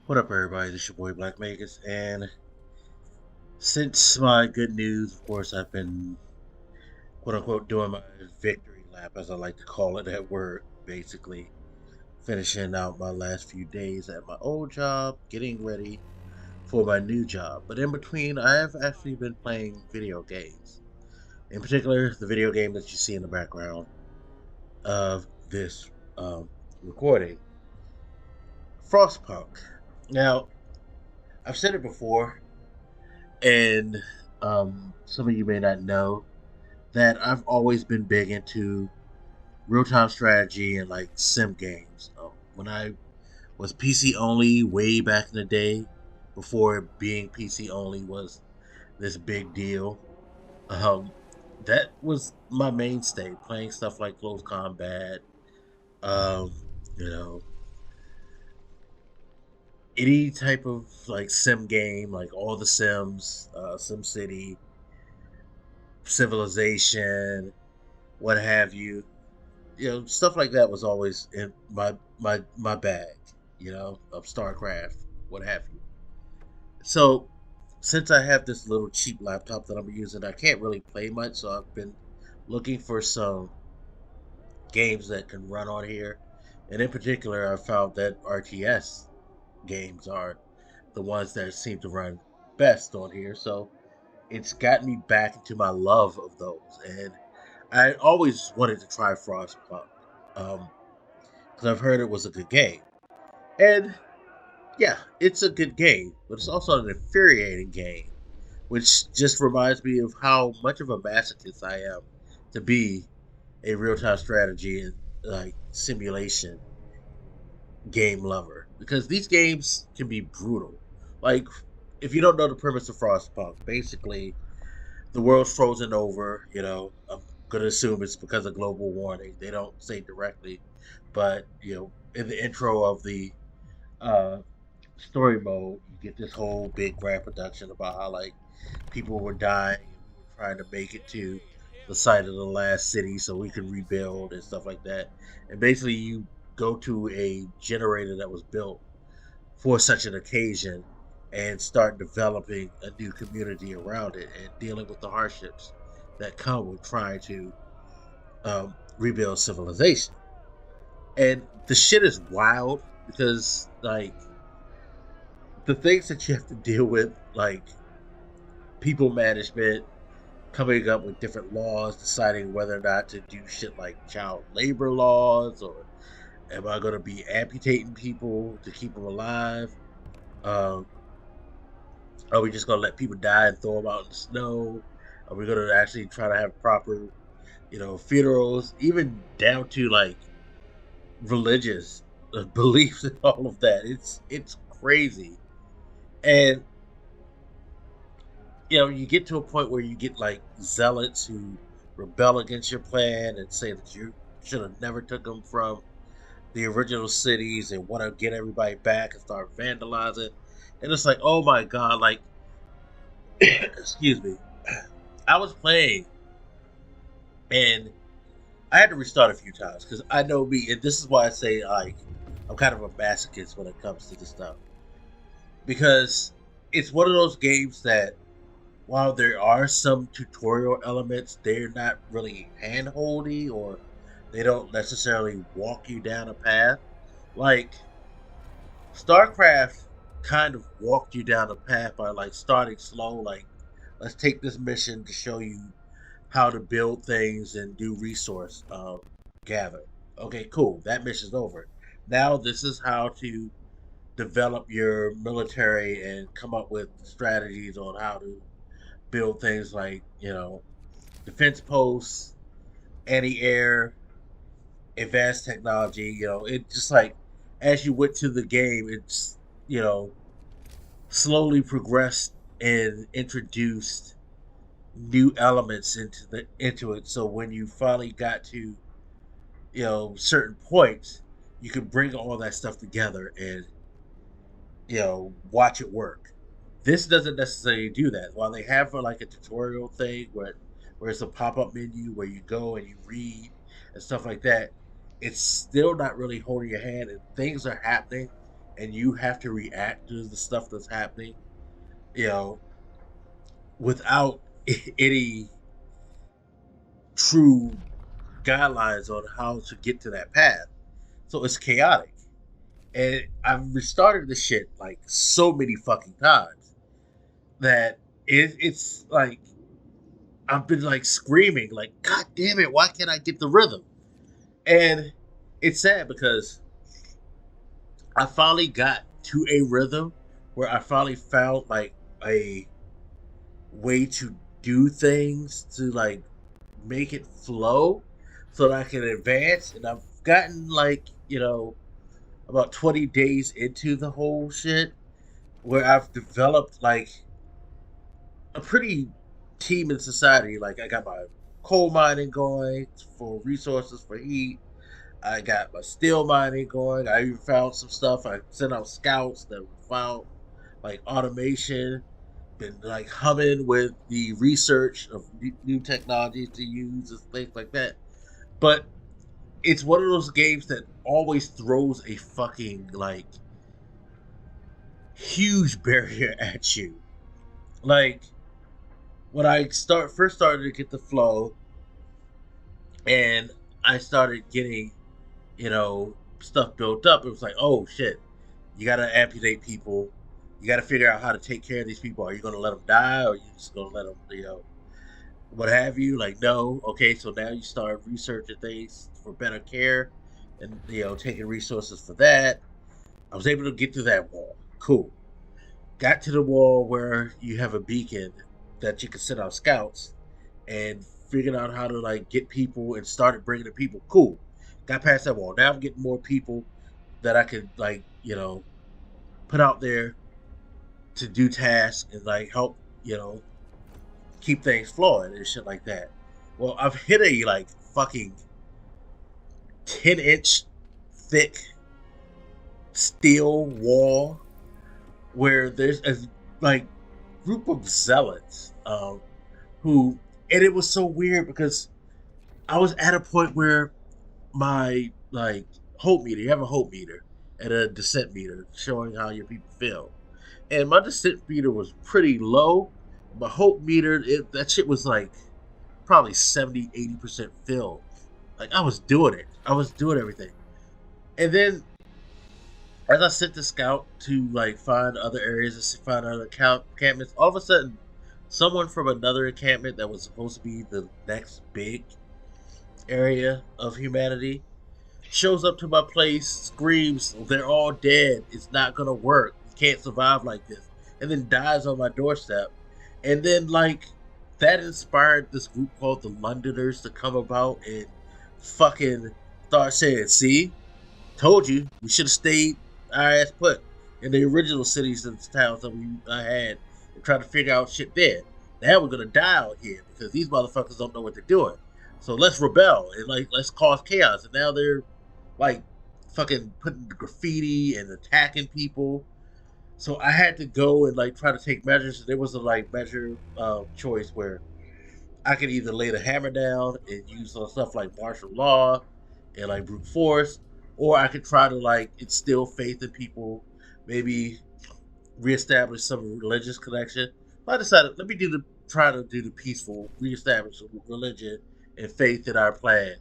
What up, everybody? This is your boy Black Magus, and since my good news, of course, I've been quote unquote doing my victory lap, as I like to call it at work, basically finishing out my last few days at my old job, getting ready for my new job. But in between, I have actually been playing video games. In particular, the video game that you see in the background of this recording, Frostpunk. Now, I've said it before, and some of you may not know that I've always been big into real time strategy and like sim games. When I was PC only way back in the day, before being PC only was this big deal, um, that was my mainstay. Playing stuff like Close Combat, um, you know, any type of like sim game, like all the Sims, Sim City, Civilization, what have you. Stuff like that was always in my bag. Of StarCraft, what have you. So since I have this little cheap laptop that I'm using, I can't really play much. So I've been looking for some games that can run on here, and in particular, I found that RTS games are the ones that seem to run best on here. So it's gotten me back into my love of those, and I always wanted to try Frostpunk. Um, because I've heard it was a good game. And yeah, it's a good game, but it's also an infuriating game, which just reminds me of how much of a masochist I am to be a real time strategy and like simulation game lover. Because these games can be brutal. Like, if you don't know the premise of Frostpunk, basically the world's frozen over. I'm gonna assume it's because of global warming. They don't say directly, but in the intro of the uh, story mode, you get this whole big grand production about how like people were dying and we were trying to make it to the site of the last city so we can rebuild and stuff like that. And basically, you go to a generator that was built for such an occasion and start developing a new community around it and dealing with the hardships that come with trying to rebuild civilization. And the shit is wild because like the things that you have to deal with, like people management, coming up with different laws, deciding whether or not to do shit like child labor laws, or am I going to be amputating people to keep them alive? Um, are we just going to let people die and throw them out in the snow? Are we going to actually try to have proper, funerals, even down to like religious beliefs and all of that? It's crazy, and you get to a point where you get like zealots who rebel against your plan and say that you should have never took them from the original cities and want to get everybody back and start vandalizing. And it's like, oh my god, like, excuse me. I was playing and I had to restart a few times because I know me, and this is why I say like I'm kind of a masochist when it comes to this stuff, because it's one of those games that while there are some tutorial elements, they're not really handholdy, or they don't necessarily walk you down a path. Like StarCraft kind of walked you down a path by like starting slow, like let's take this mission to show you how to build things and do resource gather. Okay, cool. That mission's over. Now this is how to develop your military and come up with strategies on how to build things like defense posts, anti-air, advanced technology. It just like as you went to the game, it's you know slowly progressed and introduced new elements into it. So when you finally got to certain points, you can bring all that stuff together and watch it work. This doesn't necessarily do that. While they have like a tutorial thing where it's a pop up menu where you go and you read and stuff like that, it's still not really holding your hand, and things are happening and you have to react to the stuff that's happening, you know, without any true guidelines on how to get to that path. So it's chaotic. And I've restarted this shit like so many fucking times that it's like I've been like screaming, like, God damn it, why can't I get the rhythm? And it's sad because I finally got to a rhythm where I finally found like a way to do things to like make it flow so that I can advance. And I've gotten like, about 20 days into the whole shit where I've developed like a pretty team in society. Like I got my coal mining going for resources for heat. I got my steel mining going. I even found some stuff. I sent out scouts that found like automation. Been like humming with the research of new technologies to use and things like that. But it's one of those games that always throws a fucking like huge barrier at you. Like when I first started to get the flow, and I started getting stuff built up, it was like, oh shit, you gotta amputate people. You gotta figure out how to take care of these people. Are you gonna let them die, or are you just gonna let them, what have you? Like, no. Okay, so now you start researching things for better care, and taking resources for that. I was able to get to that wall. Cool. Got to the wall where you have a beacon that you can send out scouts, and figured out how to like get people and started bringing the people. Cool. Got past that wall. Now I'm getting more people that I could like put out there to do tasks and like help keep things flowing and shit like that. Well, I've hit a like fucking 10-inch thick steel wall where there's a like group of zealots who, and it was so weird because I was at a point where my like hope meter, you have a hope meter and a dissent meter showing how your people feel, and my dissent meter was pretty low. My hope meter, that shit was like probably 70-80% filled. Like I was doing it, I was doing everything. And then as I sent the scout to like find other areas and find other encampments, all of a sudden someone from another encampment that was supposed to be the next big area of humanity shows up to my place, screams, they're all dead, it's not gonna work, you can't survive like this, and then dies on my doorstep. And then like that inspired this group called the Londoners to come about and fucking start saying, see, told you, we should have stayed our ass put in the original cities and towns that we had and try to figure out shit there. Now we're gonna die out here because these motherfuckers don't know what they're doing. So let's rebel and like let's cause chaos. And now they're like fucking putting graffiti and attacking people. So I had to go and like try to take measures. There was a like measure choice where I could either lay the hammer down and use stuff like martial law and like brute force, or I could try to like instill faith in people, maybe reestablish some religious connection. But I decided let me try to do the peaceful, reestablish religion and faith in our plan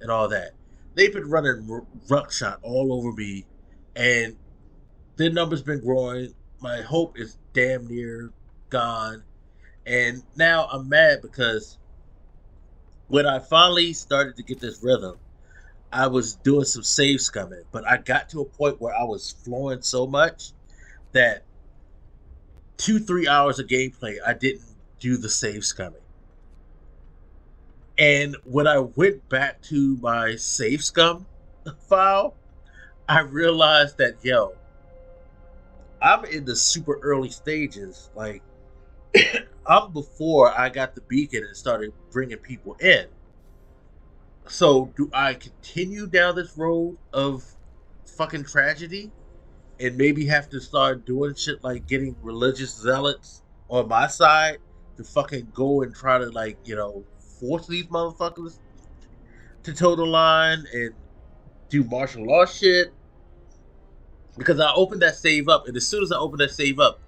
and all that. They've been running ruckshot all over me, and their numbers been growing. My hope is damn near gone, and now I'm mad because when I finally started to get this rhythm, I was doing some save scumming, but I got to a point where I was flowing so much that 2-3 hours of gameplay, I didn't do the save scumming. And when I went back to my save scum file, I realized that, I'm in the super early stages. Like, I'm before I got the beacon and started bringing people in. So, do I continue down this road of fucking tragedy and maybe have to start doing shit like getting religious zealots on my side to fucking go and try to like, force these motherfuckers to toe the line and do martial law shit? because I opened that save up, and as soon as I opened that save up,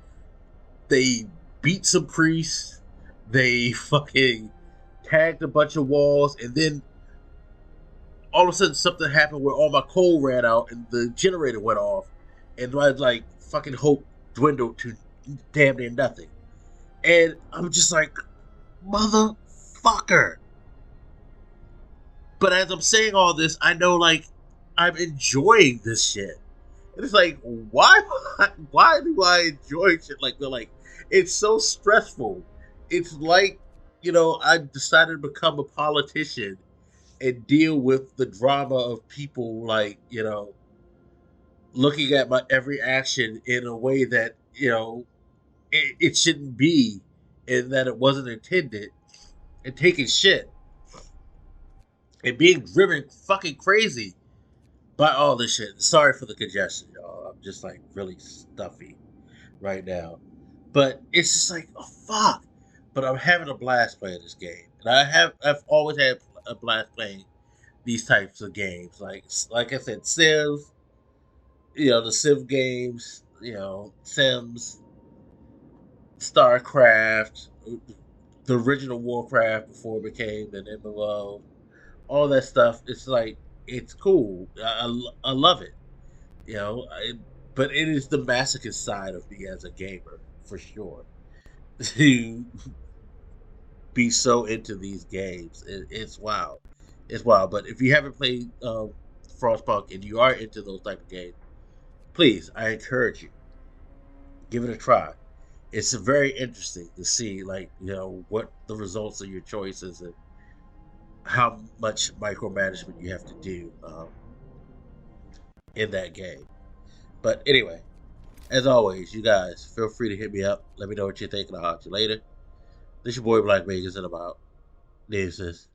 they beat some priests, they fucking tagged a bunch of walls, and then all of a sudden something happened where all my coal ran out and the generator went off, and my like fucking hope dwindled to damn near nothing. And I'm just like, motherfucker. But as I'm saying all this, I know like I'm enjoying this shit. And it's like, why do I enjoy shit like that? Like, it's so stressful. It's like, I decided to become a politician and deal with the drama of people like, looking at my every action in a way that, it shouldn't be, and that it wasn't intended, and taking shit and being driven fucking crazy by all this shit. Sorry for the congestion, y'all. I'm just like really stuffy right now. But it's just like, oh fuck. But I'm having a blast playing this game. And I've always had a blast playing these types of games. Like I said, Sims, the Civ games, Sims, StarCraft, the original Warcraft before it became an MMO, all that stuff. It's like, it's cool. I love it. But it is the masochist side of me as a gamer, for sure. To be so into these games, it's wild. It's wild. But if you haven't played Frostpunk and you are into those type of games, please, I encourage you, give it a try. It's very interesting to see, like, what the results of your choices and how much micromanagement you have to do in that game. But anyway, as always, you guys feel free to hit me up. Let me know what you think, and I'll talk to you later. This your boy Black Magus, and I'm out. Deuces.